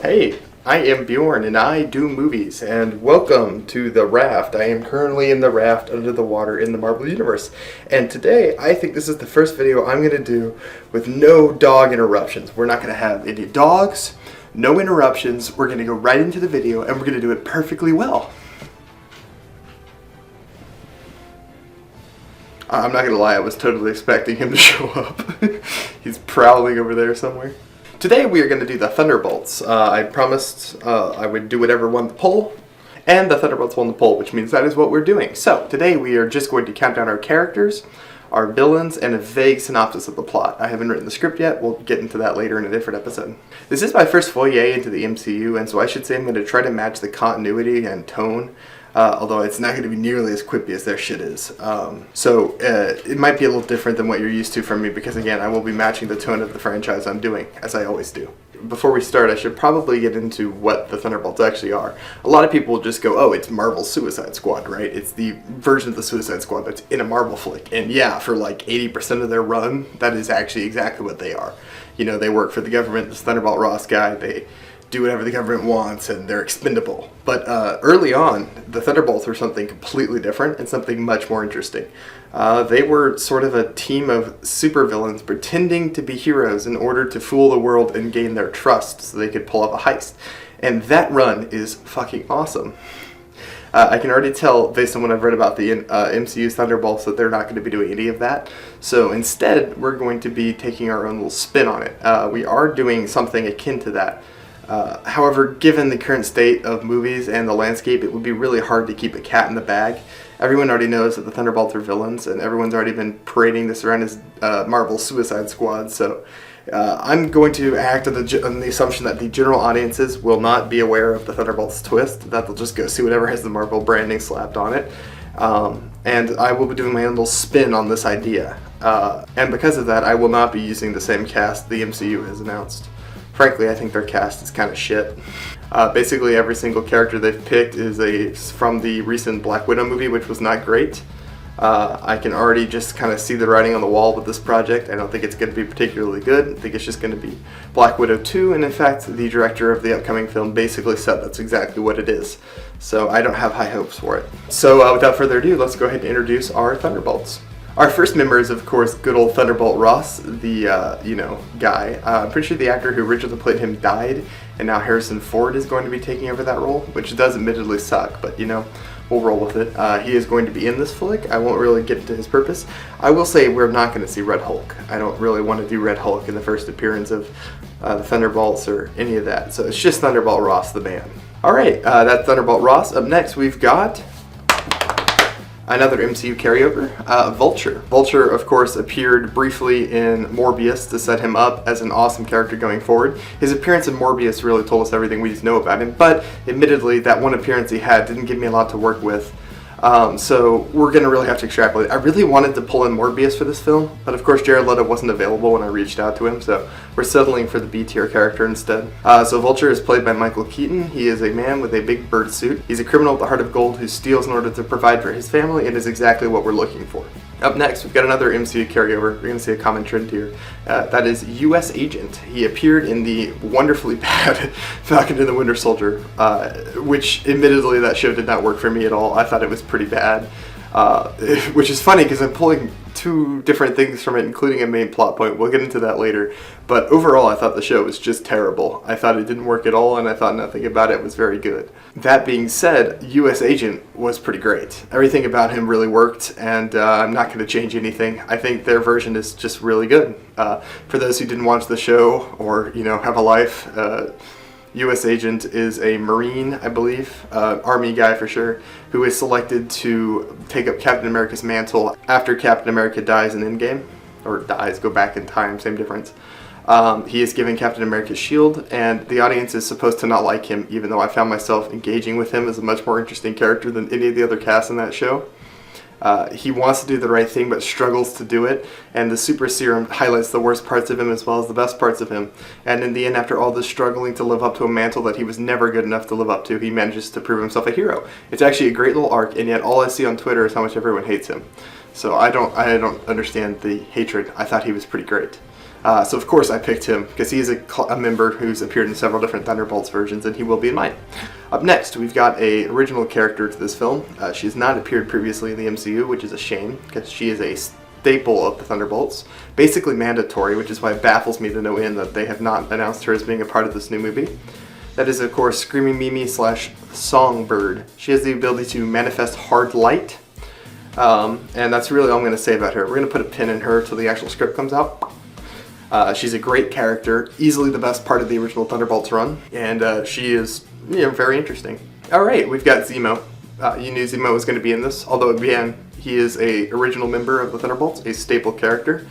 Hey, I am Bjorn and I do movies, and welcome to The Raft. I am currently in the raft under the water in the Marvel Universe, and today I think this is the first video I'm going to do with no dog interruptions. We're not going to have any dogs, no interruptions. We're going to go right into the video and we're going to do it perfectly well. I'm not going to lie, I was totally expecting him to show up. He's prowling over there somewhere. Today we are going to do the Thunderbolts. I promised I would do whatever won the poll, and the Thunderbolts won the poll, which means that is what we're doing. So today we are just going to count down our characters, our villains, and a vague synopsis of the plot. I haven't written the script yet. We'll get into that later in a different episode. This is my first foyer into the MCU, and so I should say I'm going to try to match the continuity and tone. Although it's not going to be nearly as quippy as their shit is. It might be a little different than what you're used to from me because, again, I will be matching the tone of the franchise I'm doing, as I always do. Before we start, I should probably get into what the Thunderbolts actually are. A lot of people will just go, oh, it's Marvel's Suicide Squad, right? It's the version of the Suicide Squad that's in a Marvel flick. And yeah, for like 80% of their run, that is actually exactly what they are. You know, they work for the government, this Thunderbolt Ross guy, they do whatever the government wants, and they're expendable. But early on, the Thunderbolts were something completely different and something much more interesting. They were sort of a team of supervillains pretending to be heroes in order to fool the world and gain their trust so they could pull off a heist. And that run is fucking awesome. I can already tell, based on what I've read about the MCU's Thunderbolts, that they're not going to be doing any of that. So instead, we're going to be taking our own little spin on it. We are doing something akin to that. However, given the current state of movies and the landscape, it would be really hard to keep a cat in the bag. Everyone already knows that the Thunderbolts are villains, and everyone's already been parading this around as Marvel's Suicide Squad, so I'm going to act on the assumption that the general audiences will not be aware of the Thunderbolts twist, that they'll just go see whatever has the Marvel branding slapped on it. And I will be doing my own little spin on this idea. And because of that, I will not be using the same cast the MCU has announced. Frankly, I think their cast is kind of shit. Basically, every single character they've picked is from the recent Black Widow movie, which was not great. I can already just kind of see the writing on the wall with this project. I don't think it's going to be particularly good. I think it's just going to be Black Widow 2, and in fact, the director of the upcoming film basically said that's exactly what it is. So I don't have high hopes for it. So without further ado, let's go ahead and introduce our Thunderbolts. Our first member is, of course, good old Thunderbolt Ross, the, guy. I'm pretty sure the actor who originally played him died, and now Harrison Ford is going to be taking over that role, which does admittedly suck, but, we'll roll with it. He is going to be in this flick. I won't really get into his purpose. I will say we're not going to see Red Hulk. I don't really want to do Red Hulk in the first appearance of the Thunderbolts or any of that, so it's just Thunderbolt Ross, the man. Alright, that's Thunderbolt Ross. Up next, we've got another MCU carryover, Vulture. Vulture, of course, appeared briefly in Morbius to set him up as an awesome character going forward. His appearance in Morbius really told us everything we need to know about him, but admittedly, that one appearance he had didn't give me a lot to work with. So we're going to really have to extrapolate. I really wanted to pull in Morbius for this film, but of course Jared Leto wasn't available when I reached out to him, so we're settling for the B-tier character instead. So Vulture is played by Michael Keaton. He is a man with a big bird suit. He's a criminal with a heart of gold who steals in order to provide for his family and is exactly what we're looking for. Up next, we've got another MCU carryover. We're going to see a common trend here. That is U.S. Agent. He appeared in the wonderfully bad Falcon and the Winter Soldier, which admittedly that show did not work for me at all. I thought it was pretty bad, which is funny because I'm pulling two different things from it, including a main plot point. We'll get into that later. But overall, I thought the show was just terrible. I thought it didn't work at all, and I thought nothing about it was very good. That being said, U.S. Agent was pretty great. Everything about him really worked, and I'm not going to change anything. I think their version is just really good. For those who didn't watch the show or, have a life, U.S. Agent is a Marine, I believe, Army guy for sure, who is selected to take up Captain America's mantle after Captain America dies in Endgame. Or dies, go back in time, same difference. He is given Captain America's shield, and the audience is supposed to not like him, even though I found myself engaging with him as a much more interesting character than any of the other casts in that show. He wants to do the right thing but struggles to do it, and the super serum highlights the worst parts of him as well as the best parts of him. And in the end, after all this struggling to live up to a mantle that he was never good enough to live up to, he manages to prove himself a hero. It's actually a great little arc, and yet all I see on Twitter is how much everyone hates him. So I don't understand the hatred. I thought he was pretty great. So of course I picked him because he is a member who's appeared in several different Thunderbolts versions, and he will be in mine. Up next, we've got a original character to this film. She has not appeared previously in the MCU, which is a shame because she is a staple of the Thunderbolts. Basically mandatory, which is why it baffles me to no end that they have not announced her as being a part of this new movie. That is, of course, Screaming Mimi / Songbird. She has the ability to manifest hard light, and that's really all I'm going to say about her. We're going to put a pin in her till the actual script comes out. She's a great character, easily the best part of the original Thunderbolts run, and she is, very interesting. Alright, we've got Zemo. You knew Zemo was going to be in this, although again, he is a original member of the Thunderbolts, a staple character,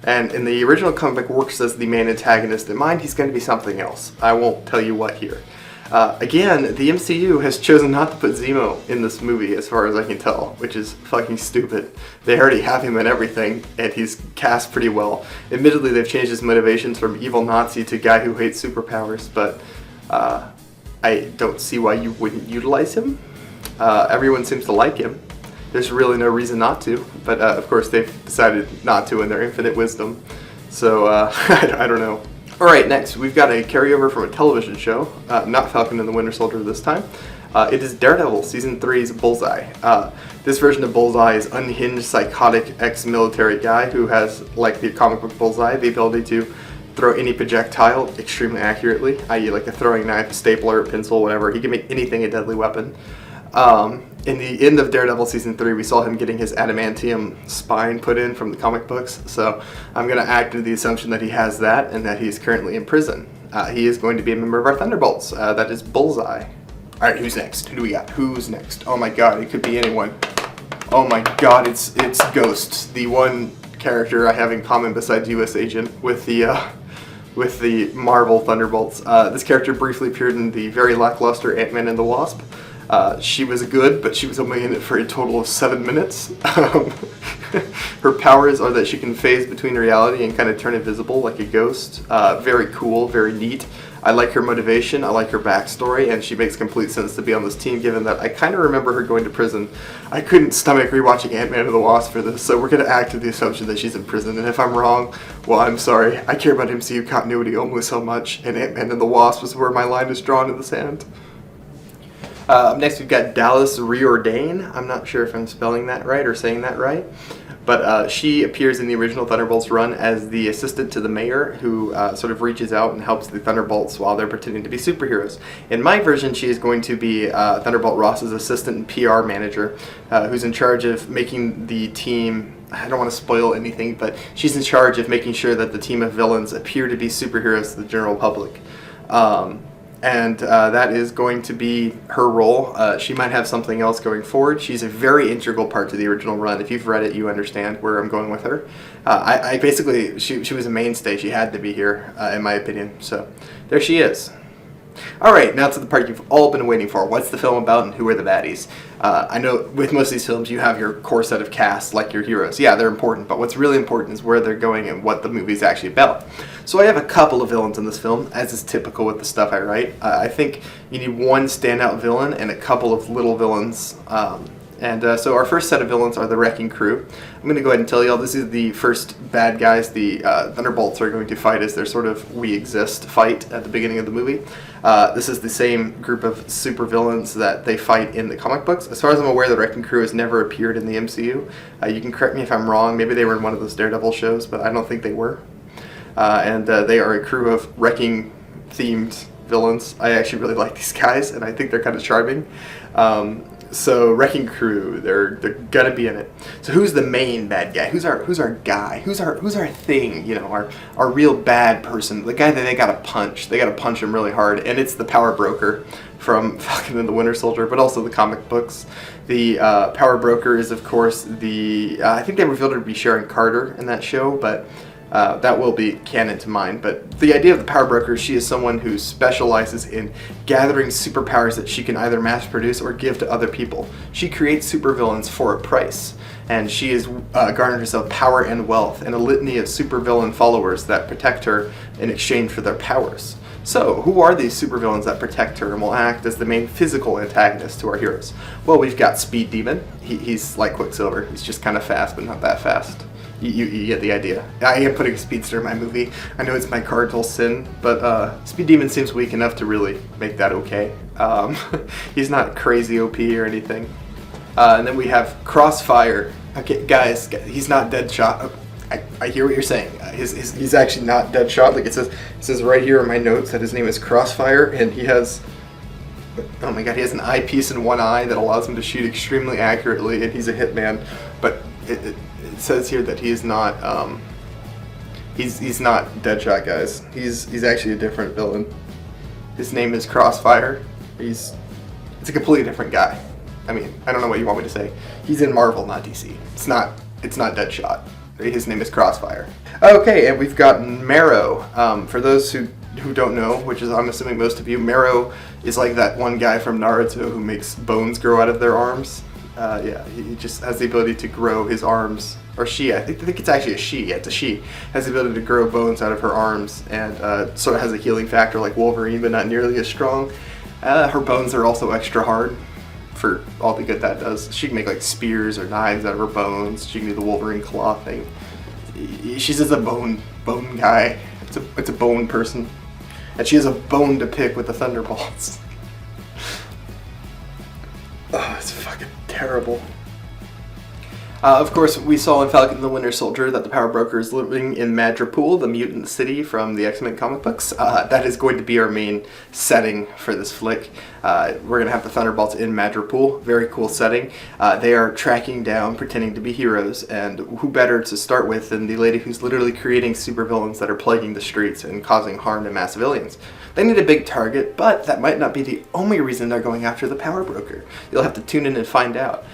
and in the original comic works as the main antagonist. In mine, he's going to be something else. I won't tell you what here. Again, the MCU has chosen not to put Zemo in this movie, as far as I can tell, which is fucking stupid. They already have him in everything, and he's cast pretty well. Admittedly, they've changed his motivations from evil Nazi to guy who hates superpowers, but I don't see why you wouldn't utilize him. Everyone seems to like him. There's really no reason not to, but of course they've decided not to in their infinite wisdom. So, I don't know. Alright, next, we've got a carryover from a television show, not Falcon and the Winter Soldier this time. It is Daredevil, Season 3's Bullseye. This version of Bullseye is unhinged, psychotic, ex-military guy who has, like the comic book Bullseye, the ability to throw any projectile extremely accurately, i.e. like a throwing knife, a stapler, a pencil, whatever. He can make anything a deadly weapon. In the end of Daredevil Season 3, we saw him getting his adamantium spine put in from the comic books, so I'm going to act with the assumption that he has that and that he's currently in prison. He is going to be a member of our Thunderbolts. That is Bullseye. Alright, who's next? Who do we got? Who's next? Oh my god, it could be anyone. Oh my god, it's Ghost, the one character I have in common besides U.S. Agent with the Marvel Thunderbolts. This character briefly appeared in the very lackluster Ant-Man and the Wasp. She was good, but she was only in it for a total of 7 minutes. Her powers are that she can phase between reality and kind of turn invisible like a ghost. Very cool, very neat. I like her motivation, I like her backstory, and she makes complete sense to be on this team given that I kind of remember her going to prison. I couldn't stomach rewatching Ant-Man and the Wasp for this, so we're going to act with the assumption that she's in prison, and if I'm wrong, well, I'm sorry. I care about MCU continuity only so much, and Ant-Man and the Wasp is where my line is drawn in the sand. Next we've got Dallas Riordan. I'm not sure if I'm spelling that right or saying that right, but she appears in the original Thunderbolts run as the assistant to the mayor who sort of reaches out and helps the Thunderbolts while they're pretending to be superheroes. In my version, she is going to be Thunderbolt Ross's assistant and PR manager who's in charge of making the team, I don't want to spoil anything, but she's in charge of making sure that the team of villains appear to be superheroes to the general public. And that is going to be her role. She might have something else going forward. She's a very integral part to the original run. If you've read it, you understand where I'm going with her. I basically, she was a mainstay. She had to be here, in my opinion. So there she is. Alright, now to the part you've all been waiting for. What's the film about and who are the baddies? I know with most of these films you have your core set of casts like your heroes. Yeah, they're important, but what's really important is where they're going and what the movie's actually about. So I have a couple of villains in this film, as is typical with the stuff I write. I think you need one standout villain and a couple of little villains. So our first set of villains are the Wrecking Crew. I'm going to go ahead and tell y'all this is the first bad guys the Thunderbolts are going to fight as their sort of we exist fight at the beginning of the movie. This is the same group of supervillains that they fight in the comic books. As far as I'm aware, the Wrecking Crew has never appeared in the MCU. You can correct me if I'm wrong. Maybe they were in one of those Daredevil shows, but I don't think they were. They are a crew of wrecking-themed villains. I actually really like these guys, and I think they're kind of charming. So Wrecking Crew, they're gonna be in it. So who's the main bad guy? Who's our guy? Who's our thing? You know, our real bad person. The guy that they gotta punch. They gotta punch him really hard, and it's the Power Broker from Falcon and the Winter Soldier, but also the comic books. The Power Broker is, of course, I think they revealed her to be Sharon Carter in that show, but that will be canon to mine. But the idea of the Power Broker, she is someone who specializes in gathering superpowers that she can either mass produce or give to other people. She creates supervillains for a price, and she has garnered herself power and wealth and a litany of supervillain followers that protect her in exchange for their powers. So, who are these supervillains that protect her and will act as the main physical antagonist to our heroes? Well, we've got Speed Demon. He's like Quicksilver. He's just kind of fast, but not that fast. You get the idea. I am putting a speedster in my movie. I know it's my cardinal sin, but Speed Demon seems weak enough to really make that okay. He's not crazy OP or anything. And then we have Crossfire. Okay, guys, he's not Deadshot. I hear what you're saying. He's actually not Deadshot. Like it says right here in my notes that his name is Crossfire, and he has, oh my god, he has an eyepiece in one eye that allows him to shoot extremely accurately, and he's a hitman. But it says here that he is not. He's not Deadshot, guys. He's actually a different villain. His name is Crossfire. It's a completely different guy. I mean, I don't know what you want me to say. He's in Marvel, not DC. It's not Deadshot. His name is Crossfire. Okay, and we've got Marrow. For those who don't know, which is I'm assuming most of you, Marrow is like that one guy from Naruto who makes bones grow out of their arms. Yeah, he just has the ability to grow his arms, or she, I think it's actually a she, yeah, it's a she, has the ability to grow bones out of her arms, and sort of has a healing factor like Wolverine, but not nearly as strong. Her bones are also extra hard for all the good that does. She can make like spears or knives out of her bones. She can do the Wolverine claw thing. She's just a bone guy. It's a bone person. And she has a bone to pick with the Thunderbolts. Oh, it's fucking terrible. Of course, we saw in Falcon and the Winter Soldier that the Power Broker is living in Madripoor, the mutant city from the X-Men comic books. That is going to be our main setting for this flick. We're going to have the Thunderbolts in Madripoor. Very cool setting. They are tracking down, pretending to be heroes, and who better to start with than the lady who's literally creating supervillains that are plaguing the streets and causing harm to mass civilians. They need a big target, but that might not be the only reason they're going after the Power Broker. You'll have to tune in and find out.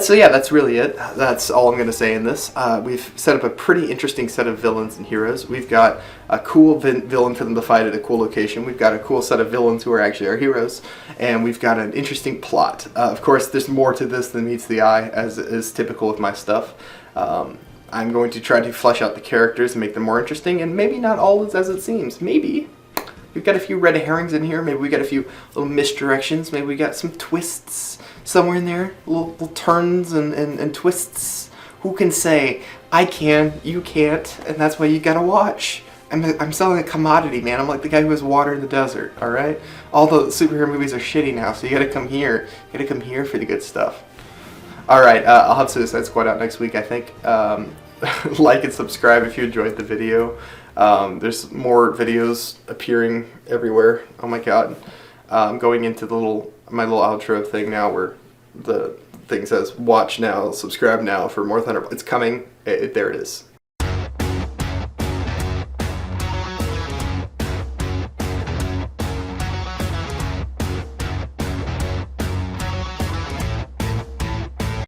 So yeah, that's really it. That's all I'm going to say in this. We've set up a pretty interesting set of villains and heroes. We've got a cool villain for them to fight at a cool location. We've got a cool set of villains who are actually our heroes. And we've got an interesting plot. Of course, there's more to this than meets the eye, as is typical with my stuff. I'm going to try to flesh out the characters and make them more interesting, and maybe not all is as it seems. Maybe. We've got a few red herrings in here. Maybe we got a few little misdirections. Maybe we got some twists somewhere in there. Little turns and twists. Who can say? I can, you can't, and that's why you gotta watch. I'm selling a commodity, man. I'm like the guy who has water in the desert, alright? All the superhero movies are shitty now, so you gotta come here. You gotta come here for the good stuff. Alright, I'll have Suicide Squad out next week, I think. Like and subscribe if you enjoyed the video. There's more videos appearing everywhere. Oh my god. I'm going into my little outro thing now where the thing says watch now, subscribe now for more Thunderbolts. It's coming. There it is.